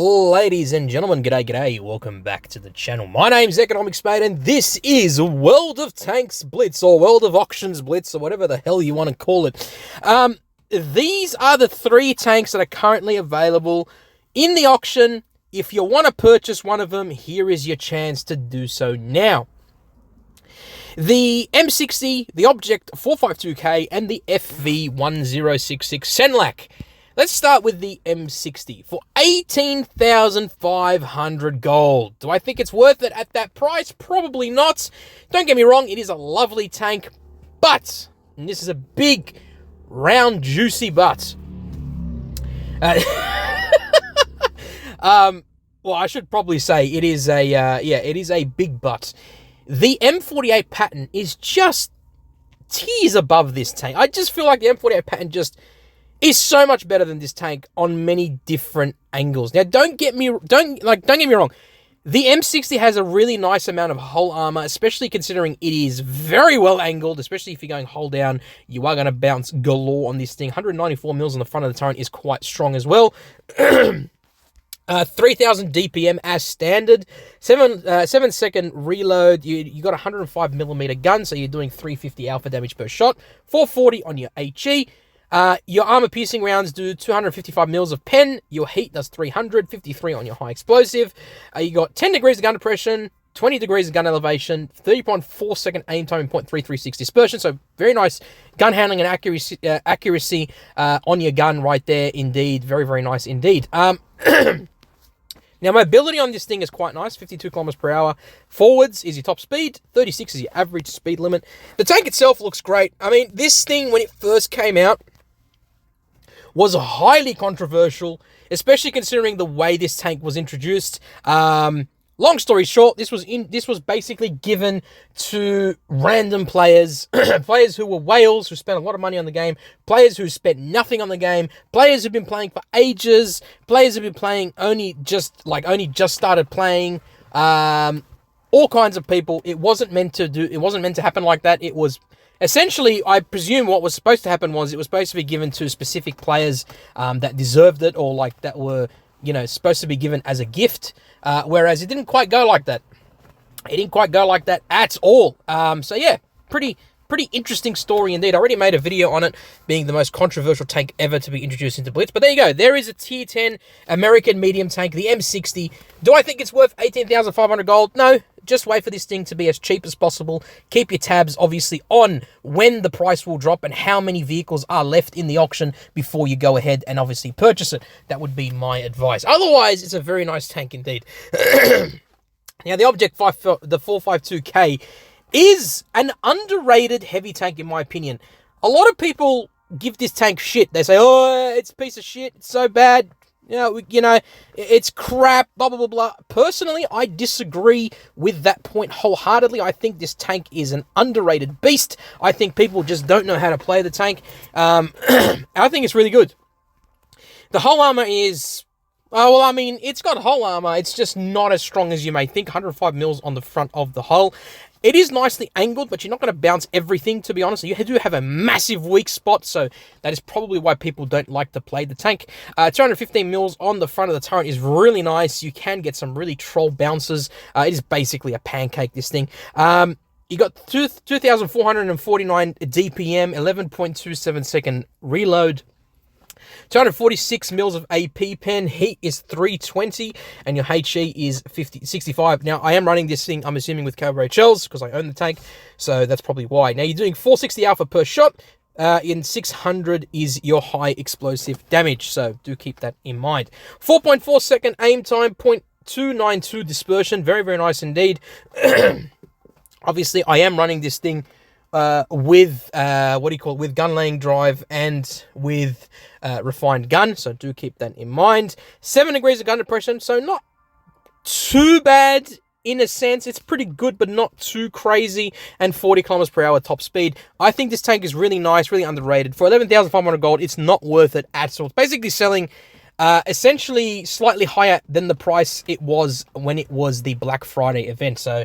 Ladies and gentlemen, g'day, welcome back to the channel. My name's Economic Spade, and this is World of Tanks Blitz, or World of Auctions Blitz, or whatever the hell you want to call it. These are the three tanks that are currently available in the auction. If you want to purchase one of them, here is your chance to do so now. The M60, the Object 452K, and the FV1066 Senlac. Let's start with the M60 for 18,500 gold. Do I think it's worth it at that price? Probably not. Don't get me wrong, it is a lovely tank, but, and this is a big, round, juicy but. Well, I should probably say it is it is a big but. The M48 pattern is just tiers above this tank. I just feel like the M48 pattern just is so much better than this tank on many different angles. Now, don't get me wrong. The M60 has a really nice amount of hull armor, especially considering it is very well angled, especially if you're going hull down. You are going to bounce galore on this thing. 194 mils on the front of the turret is quite strong as well. 3000 DPM as standard, 7-second reload. You got a 105mm gun, so you're doing 350 alpha damage per shot. 440 on your HE. Your armor piercing rounds do 255 mils of pen. Your heat does 353 on your high explosive. You got 10 degrees of gun depression, 20 degrees of gun elevation, 30.4 second aim time, and 0.336 dispersion. So very nice gun handling and accuracy on your gun right there. Indeed, very, very nice indeed. Now, mobility on this thing is quite nice. 52 kilometers per hour. Forwards is your top speed. 36 is your average speed limit. The tank itself looks great. I mean, this thing, when it first came out, was highly controversial, especially considering the way this tank was introduced. Long story short, this was basically given to random players, players who were whales, who spent a lot of money on the game, players who spent nothing on the game, players who've been playing for ages, players who've been playing only just started playing, all kinds of people. It wasn't meant to happen like that. It was essentially, I presume what was supposed to happen was it was supposed to be given to specific players that deserved it, or like that were, supposed to be given as a gift, whereas it didn't quite go like that. It didn't quite go like that at all. So yeah, pretty interesting story indeed. I already made a video on it being the most controversial tank ever to be introduced into Blitz. But there you go. There is a tier 10 American medium tank, the M60. Do I think it's worth 18,500 gold? No. Just wait for this thing to be as cheap as possible. Keep your tabs, obviously, on when the price will drop and how many vehicles are left in the auction before you go ahead and obviously purchase it. That would be my advice. Otherwise, it's a very nice tank indeed. Now, the Object the 452K is an underrated heavy tank, in my opinion. A lot of people give this tank shit. They say, oh, it's a piece of shit. It's so bad. It's crap, blah, blah, blah, blah. Personally, I disagree with that point wholeheartedly. I think this tank is an underrated beast. I think people just don't know how to play the tank. I think it's really good. The hull armor is, it's got hull armor. It's just not as strong as you may think. 105 mils on the front of the hull. It is nicely angled, but you're not going to bounce everything, to be honest. You do have a massive weak spot, so that is probably why people don't like to play the tank. 215 mils on the front of the turret is really nice. You can get some really troll bounces. It is basically a pancake, this thing. You got 2,449 DPM, 11.27 second reload. 246 mils of AP pen, heat is 320, and your HE is 65. Now, I am running this thing, I'm assuming, with calibrated shells, because I own the tank, so that's probably why. Now, you're doing 460 alpha per shot, in 600 is your high explosive damage, so do keep that in mind. 4.4 second aim time, 0.292 dispersion, very, very nice indeed. Obviously, I am running this thing with with gun laying drive and with refined gun, so do keep that in mind. 7 degrees of gun depression, so not too bad in a sense. It's pretty good, but not too crazy. And 40 kilometers per hour top speed. I think this tank is really nice, really underrated. For 11,500 gold, it's not worth it at all. It's basically selling essentially slightly higher than the price it was when it was the Black Friday event. So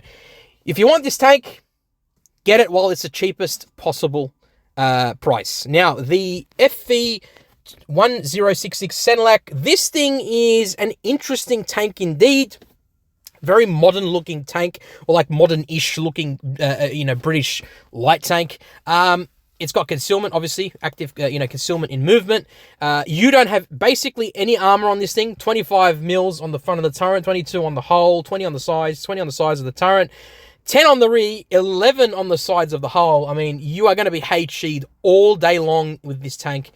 if you want this tank, get it while it's the cheapest possible price. Now, the FV FV1066 Senlac. This thing is an interesting tank indeed. Very modern looking tank, or like modern-ish looking, British light tank. It's got concealment, obviously, active, concealment in movement. You don't have basically any armor on this thing. 25 mils on the front of the turret, 22 on the hull, 20 on the sides, 20 on the sides of the turret, 10 on the rear, 11 on the sides of the hull. I mean, you are going to be HE'd all day long with this tank.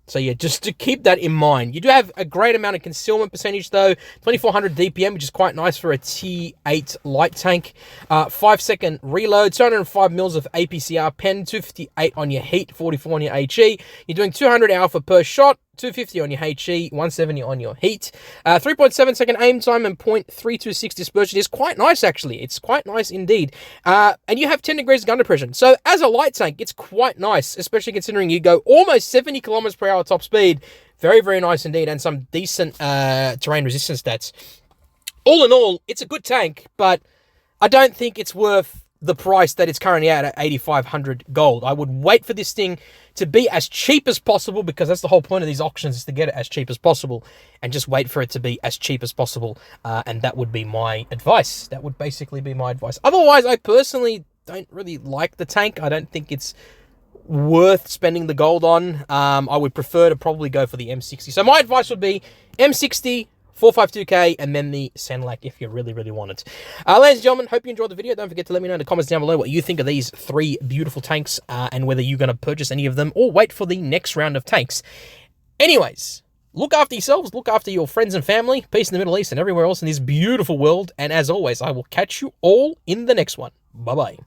So yeah, just to keep that in mind. You do have a great amount of concealment percentage though. 2400 DPM, which is quite nice for a T8 light tank. 5-second reload, 205 mils of APCR pen, 258 on your heat, 44 on your HE. You're doing 200 alpha per shot, 250 on your HE, 170 on your heat. 3.7 second aim time and 0.326 dispersion is quite nice, actually. It's quite nice indeed. And you have 10 degrees gun depression. So as a light tank, it's quite nice, especially considering you go almost 70 kilometers per hour top speed. Very, very nice indeed, and some decent terrain resistance stats. All in all, it's a good tank, but I don't think it's worth the price that it's currently at 8,500 gold. I would wait for this thing to be as cheap as possible, because that's the whole point of these auctions, is to get it as cheap as possible, and just wait for it to be as cheap as possible. And that would be my advice. That would basically be my advice. Otherwise, I personally don't really like the tank. I don't think it's worth spending the gold on. I would prefer to probably go for the M60. So my advice would be M60, 452k, and then the Senlac if you really, really want it. Ladies and gentlemen, hope you enjoyed the video. Don't forget to let me know in the comments down below what you think of these 3 beautiful tanks, and whether you're going to purchase any of them or wait for the next round of tanks. Anyways, look after yourselves, look after your friends and family. Peace in the Middle East and everywhere else in this beautiful world. And as always, I will catch you all in the next one. Bye-bye.